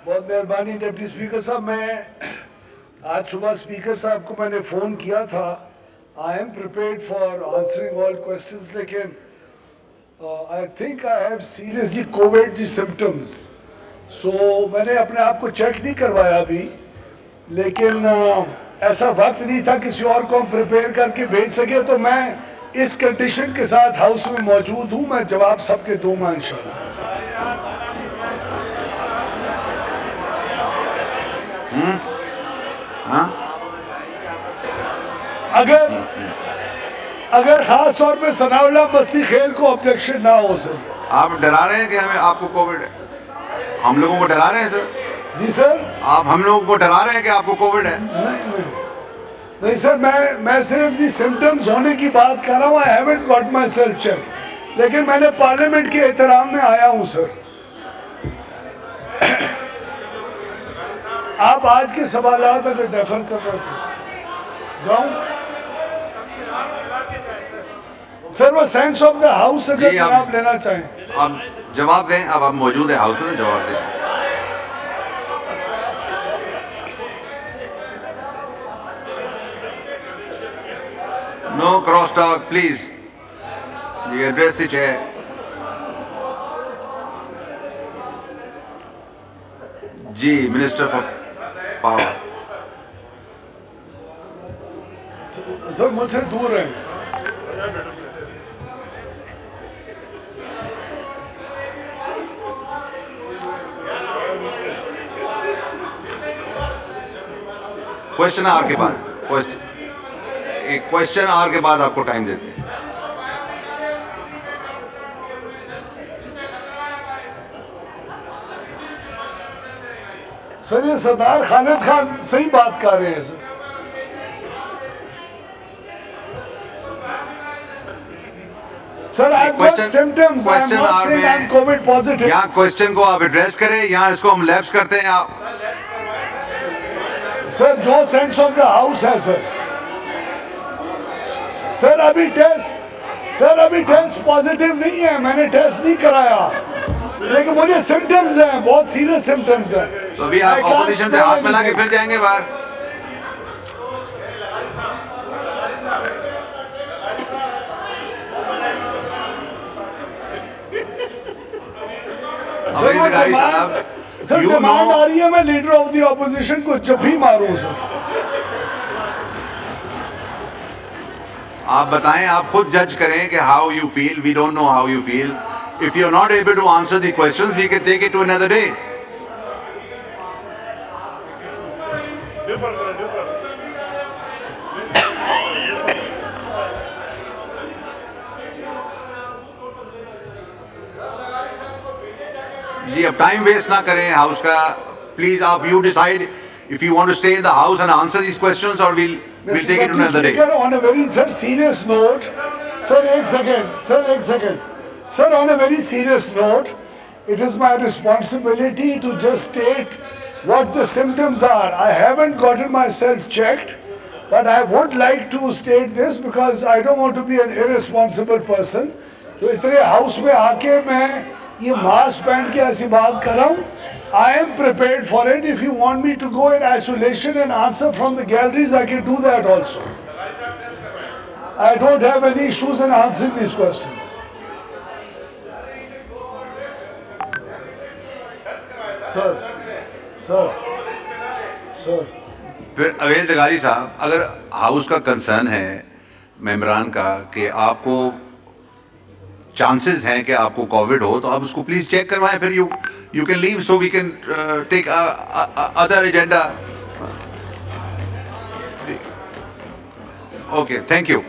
बहुत मेहरबानी deputy speaker साहब। मैं आज सुबह स्पीकर साहब को मैंने फ़ोन किया था। I am prepared for answering all questions, लेकिन I think I have seriously covid जी सिम्टम्स। सो मैंने अपने आप को चेक नहीं करवाया अभी, लेकिन ऐसा वक्त नहीं था किसी और को हम प्रिपेयर करके भेज सके। तो मैं इस कंडीशन के साथ हाउस में मौजूद हूँ। मैं जवाब सबके दूंगा इंशाल्लाह। अगर खास तौर पे सनाउल्लाह बस्ती खेल को ऑब्जेक्शन ना हो सर। आप डरा रहे हैं कि हमें आपको कोविड है? हम लोगों को डरा रहे हैं सर? जी सर। आप हम लोगों को डरा रहे हैं कि आपको कोविड है? नहीं सर, मैं सिर्फ जी सिम्टम्स होने की बात कर रहा हूँ। I haven't got myself check, लेकिन मैंने पार्लियामेंट के एहतराम में आया हूँ सर। आप आज के सवालात अगर डेफर करना जाऊँ सर, वो सेंस ऑफ द हाउस अगर आप लेना चाहें। आप जवाब दें। अब आप मौजूद है हाउस में, तो जवाब दें। No cross talk please. You address the chair. जी, मिनिस्टर फॉर पावर। सर मुझसे दूर है। क्वेश्चन आवर के बाद क्वेश्चन आवर के बाद आपको टाइम देते हैं। सर ये सरदार खालिद खान सही बात कर रहे हैं sir. Sir I got symptoms, I am not saying I am Covid positive. यहाँ क्वेश्चन को आप एड्रेस करें, यहाँ इसको हम लैप्स करते हैं। आप सर जो सेंस ऑफ द हाउस है सर। सर अभी टेस्ट पॉजिटिव नहीं है, मैंने टेस्ट नहीं कराया, लेकिन मुझे सिम्टम्स हैं, बहुत सीरियस सिम्टम्स हैं। तो अभी आप ऑपोजिशन से हाथ मिला के फिर जाएंगे बाहर। सर डिमांड आ रही है मैं लीडर ऑफ द ऑपोजिशन को जब भी मारूं सर। आप बताएं, आप खुद जज करें कि how you feel. We don't know how you feel. If you are not able to answer the questions, we can take it to another day. जी अब टाइम वेस्ट ना करें हाउस का प्लीज। आप you decide if you want to stay in the house and answer these questions और we'll take it another day. On a very serious note, sir, एक second. Sir, on a very serious note, it is my responsibility to just state what the symptoms are. I haven't gotten myself checked, but I would like to state this because I don't want to be an irresponsible person. तो इतने house में आके मैं ये mask पहन के ऐसी बात कर रहा हूँ। I am prepared for it. If you want me to go in isolation and answer from the galleries, I can do that also. I don't have any issues in answering these questions. Sir. फिर avail जगारी साहब, अगर house का concern है मेंबरान का कि आपको chances हैं कि आपको कोविड हो, तो आप उसको प्लीज चेक करवाएं। फिर you can leave so we can take other agenda. Okay, thank you.